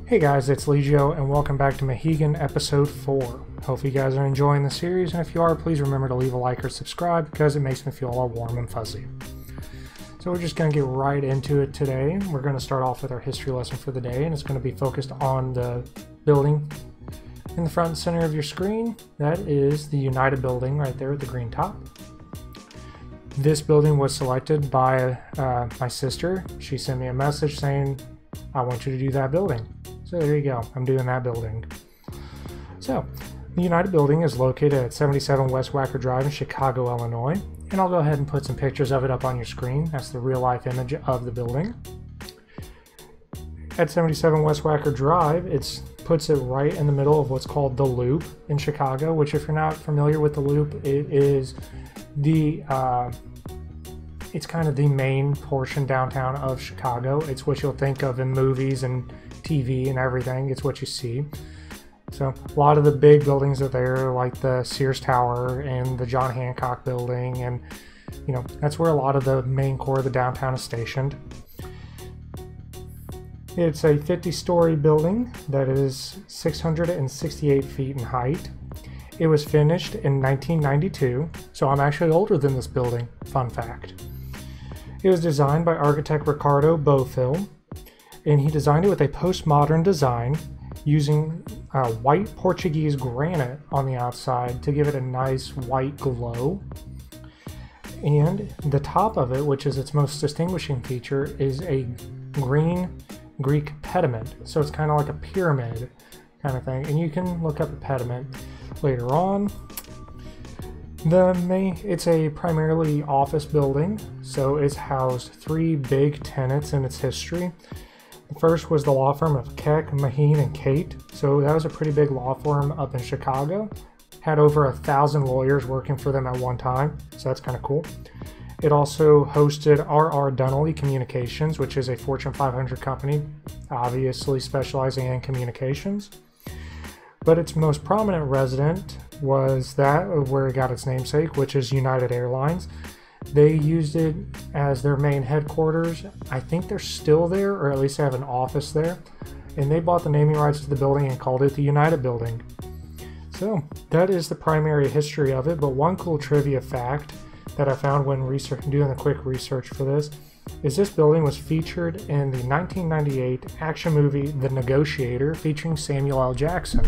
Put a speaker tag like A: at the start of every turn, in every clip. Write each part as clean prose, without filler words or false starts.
A: Hey guys, it's Legio and welcome back to Mahigan episode 4. Hope you guys are enjoying the series, and if you are, please remember to leave a like or subscribe because it makes me feel all warm and fuzzy. So we're just going to get right into it today. We're going to start off with our history lesson for the day, and it's going to be focused on the building in the front and center of your screen. That is the United Building right there with the green top. This building was selected by my sister. She sent me a message saying, I want you to do that building. So there you go, I'm doing that building. So, the United Building is located at 77 West Wacker Drive in Chicago, Illinois. And I'll go ahead and put some pictures of it up on your screen. That's the real life image of the building. At 77 West Wacker Drive, it puts it right in the middle of what's called the Loop in Chicago, which if you're not familiar with the Loop, it is the it's kind of the main portion downtown of Chicago. It's what you'll think of in movies and TV and everything. It's what you see. So a lot of the big buildings are there, like the Sears Tower and the John Hancock building, and you know, that's where a lot of the main core of the downtown is stationed. It's a 50-story building that is 668 feet in height. It was finished in 1992, so I'm actually older than this building, fun fact. It was designed by architect Ricardo Bofill, and he designed it with a postmodern design using white Portuguese granite on the outside to give it a nice white glow. And the top of it, which is its most distinguishing feature, is a green Greek pediment. So it's kind of like a pyramid kind of thing, and you can look up a pediment later on. It's a primarily office building, so it's housed 3 big tenants in its history. The first was the law firm of Keck, Mahigan, and Kate, so that was a pretty big law firm up in Chicago. Had over 1,000 lawyers working for them at one time, so that's kind of cool. It also hosted R.R. Donnelley Communications, which is a Fortune 500 company, obviously specializing in communications. But its most prominent resident was that of where it got its namesake, which is United Airlines. They used it as their main headquarters. I think they're still there, or at least have an office there. And they bought the naming rights to the building and called it the United Building. So that is the primary history of it. But one cool trivia fact that I found when doing a quick research for this is this building was featured in the 1998 action movie The Negotiator featuring Samuel L. Jackson.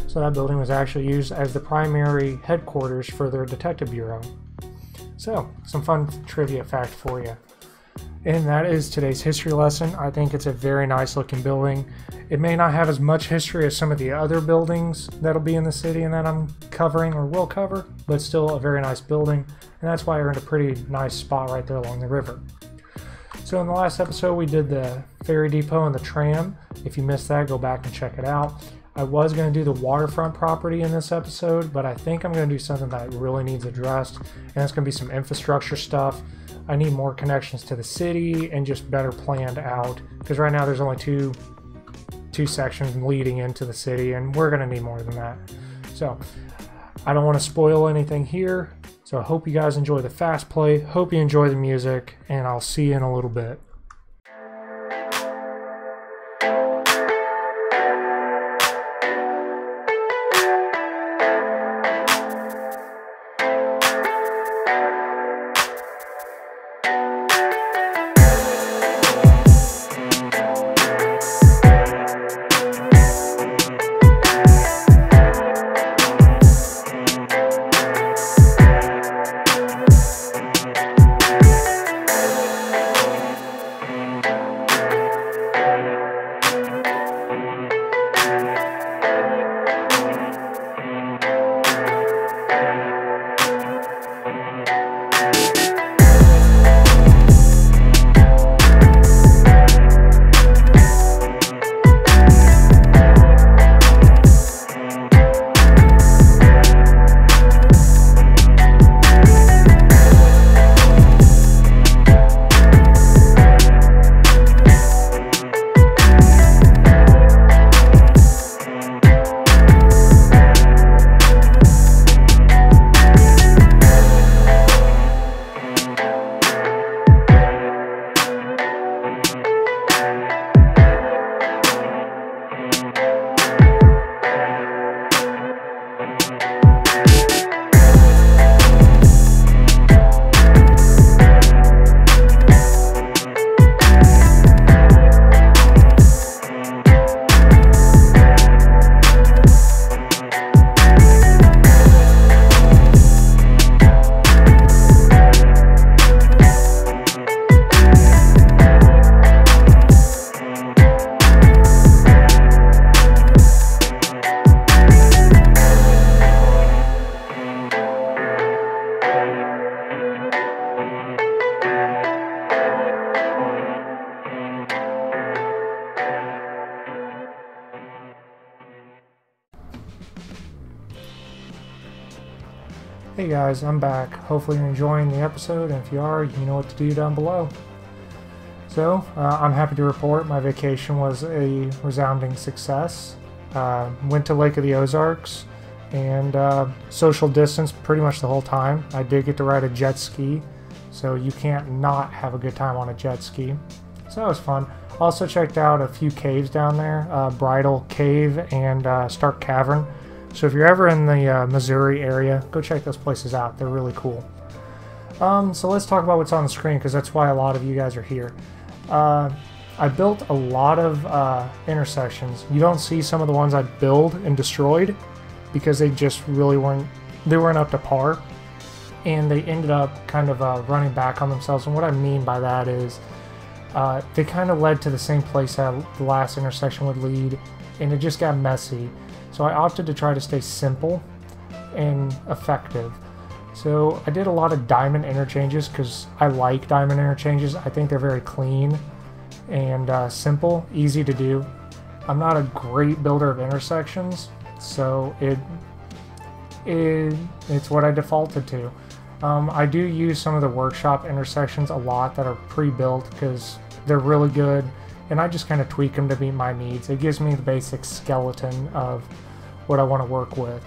A: So that building was actually used as the primary headquarters for their detective bureau. So, some fun trivia fact for you. And that is today's history lesson. I think it's a very nice looking building. It may not have as much history as some of the other buildings that'll be in the city and that I'm covering or will cover, but still a very nice building. And that's why we're in a pretty nice spot right there along the river. So in the last episode we did the ferry depot and the tram. If you missed that, go back and check it out. I was going to do the waterfront property in this episode, but I think I'm going to do something that really needs addressed, and it's going to be some infrastructure stuff. I need more connections to the city and just better planned out, because right now there's only two sections leading into the city, and we're going to need more than that. So I don't want to spoil anything here, so I hope you guys enjoy the fast play, hope you enjoy the music, and I'll see you in a little bit. Hey guys, I'm back. Hopefully you're enjoying the episode, and if you are, you know what to do down below. So, I'm happy to report my vacation was a resounding success. Went to Lake of the Ozarks, and social distance pretty much the whole time. I did get to ride a jet ski, so you can't not have a good time on a jet ski. So that was fun. Also checked out a few caves down there, Bridal Cave and Stark Cavern. So if you're ever in the Missouri area, go check those places out. They're really cool. So let's talk about what's on the screen, because that's why a lot of you guys are here. I built a lot of intersections. You don't see some of the ones I built and destroyed because they just really weren't up to par, and they ended up kind of running back on themselves. And what I mean by that is they kind of led to the same place that the last intersection would lead, and it just got messy. So I opted to try to stay simple and effective. So I did a lot of diamond interchanges because I like diamond interchanges. I think they're very clean and simple, easy to do. I'm not a great builder of intersections, so it's what I defaulted to. I do use some of the workshop intersections a lot that are pre-built because they're really good, and I just kind of tweak them to meet my needs. It gives me the basic skeleton of what I want to work with.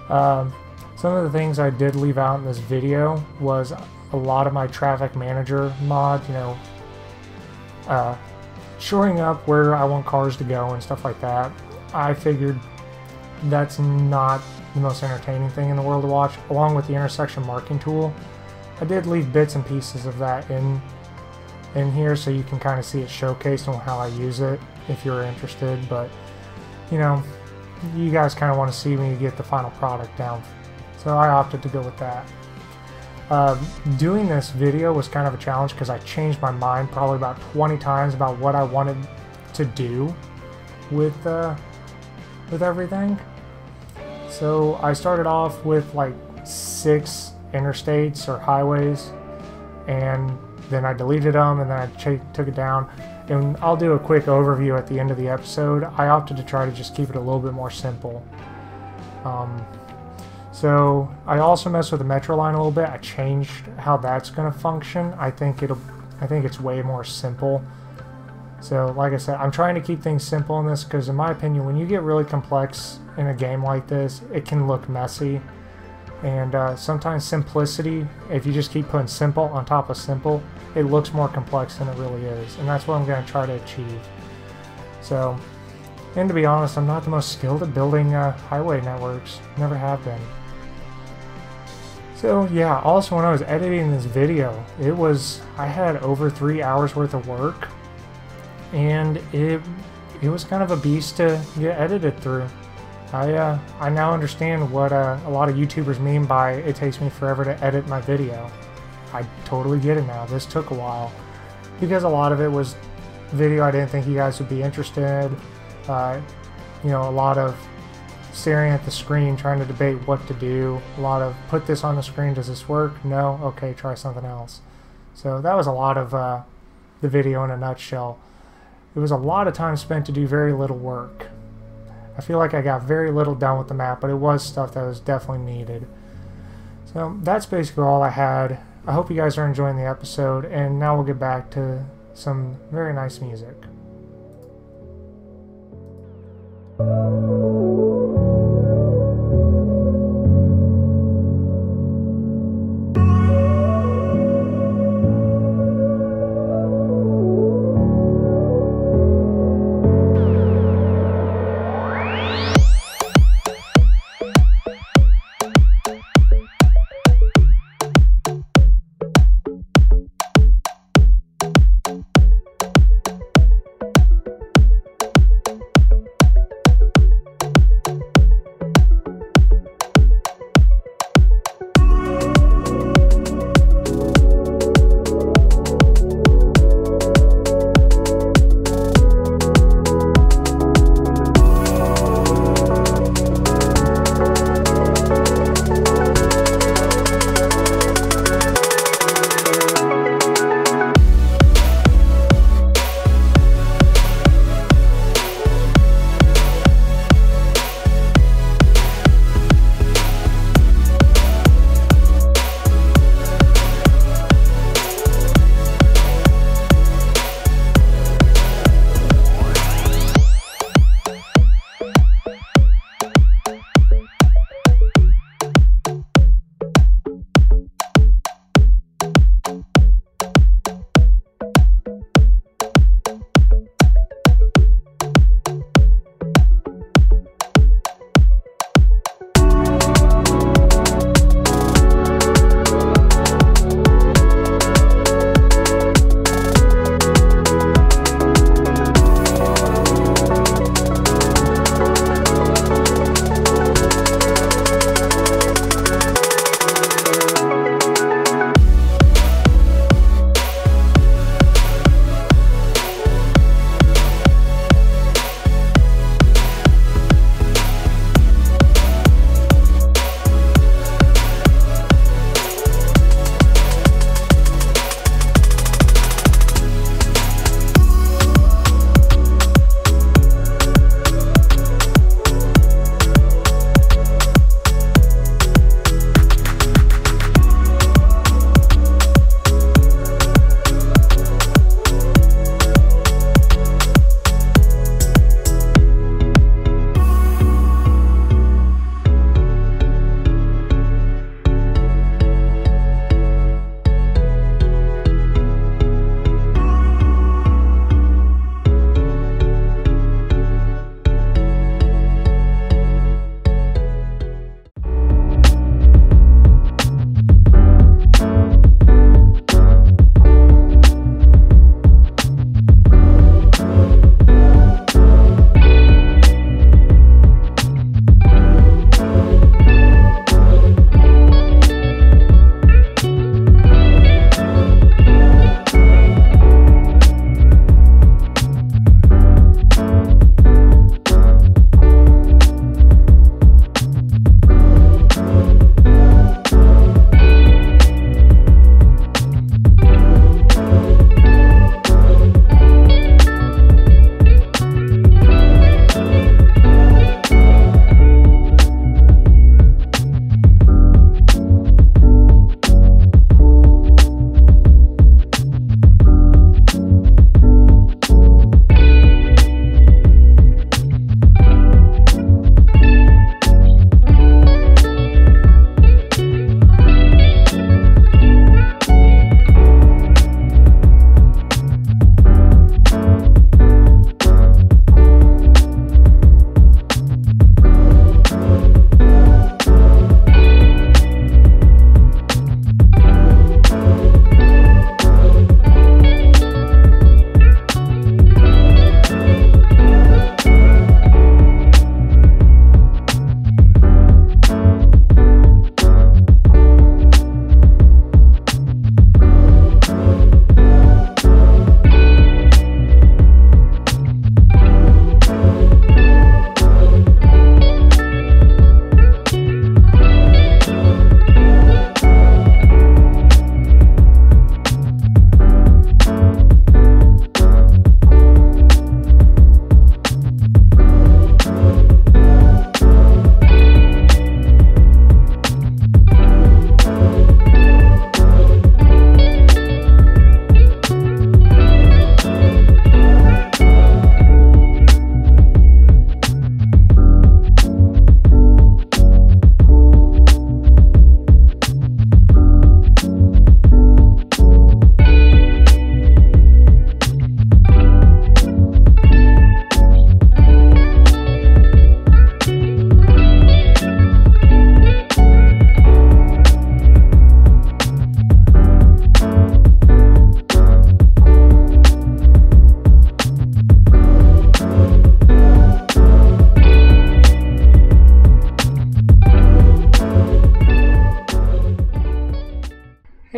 A: Some of the things I did leave out in this video was a lot of my traffic manager mod, you know, shoring up where I want cars to go and stuff like that. I figured that's not the most entertaining thing in the world to watch. Along with the intersection marking tool, I did leave bits and pieces of that in here so you can kind of see it showcased on how I use it if you're interested. But you know, you guys kind of want to see when you get the final product down, so I opted to go with that. Doing this video was kind of a challenge because I changed my mind probably about 20 times about what I wanted to do with everything. So I started off with like 6 interstates or highways, and then I deleted them, and then I took it down. And I'll do a quick overview at the end of the episode. I opted to try to just keep it a little bit more simple. So I also messed with the metro line a little bit. I changed how that's going to function. I think it's way more simple. So like I said, I'm trying to keep things simple in this because in my opinion, when you get really complex in a game like this, it can look messy. And sometimes simplicity, if you just keep putting simple on top of simple, it looks more complex than it really is. And that's what I'm going to try to achieve. So, and to be honest, I'm not the most skilled at building highway networks. Never have been. So yeah, also when I was editing this video, I had over 3 hours worth of work. And it was kind of a beast to get edited through. I now understand what a lot of YouTubers mean by it takes me forever to edit my video. I totally get it now. This took a while because a lot of it was video I didn't think you guys would be interested. You know, a lot of staring at the screen trying to debate what to do. A lot of put this on the screen, does this work? No? Okay, try something else. So that was a lot of the video in a nutshell. It was a lot of time spent to do very little work. I feel like I got very little done with the map, but it was stuff that was definitely needed. So that's basically all I had. I hope you guys are enjoying the episode, and now we'll get back to some very nice music.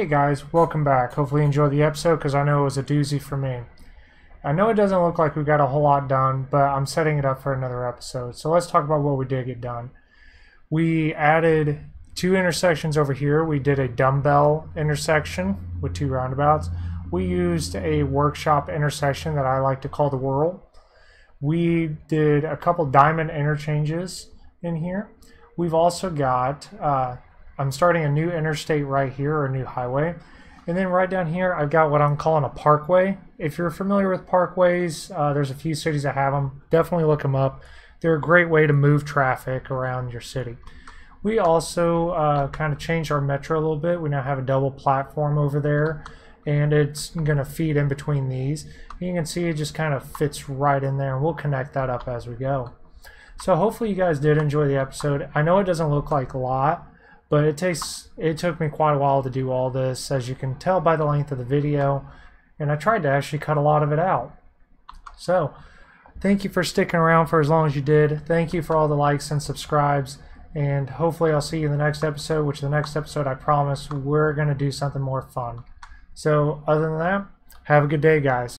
A: Hey guys, welcome back. Hopefully you enjoyed the episode because I know it was a doozy for me. I know it doesn't look like we got a whole lot done, but I'm setting it up for another episode. So let's talk about what we did get done. We added 2 intersections over here. We did a dumbbell intersection with 2 roundabouts. We used a workshop intersection that I like to call the whirl. We did a couple diamond interchanges in here. We've also got, I'm starting a new interstate right here, or a new highway. And then right down here, I've got what I'm calling a parkway. If you're familiar with parkways, there's a few cities that have them. Definitely look them up. They're a great way to move traffic around your city. We also kind of changed our metro a little bit. We now have a double platform over there, and it's going to feed in between these. You can see it just kind of fits right in there, and we'll connect that up as we go. So hopefully you guys did enjoy the episode. I know it doesn't look like a lot, but it took me quite a while to do all this, as you can tell by the length of the video, and I tried to actually cut a lot of it out. So thank you for sticking around for as long as you did. Thank you for all the likes and subscribes, and hopefully I'll see you in the next episode, which the next episode, I promise, we're going to do something more fun. So other than that, have a good day, guys.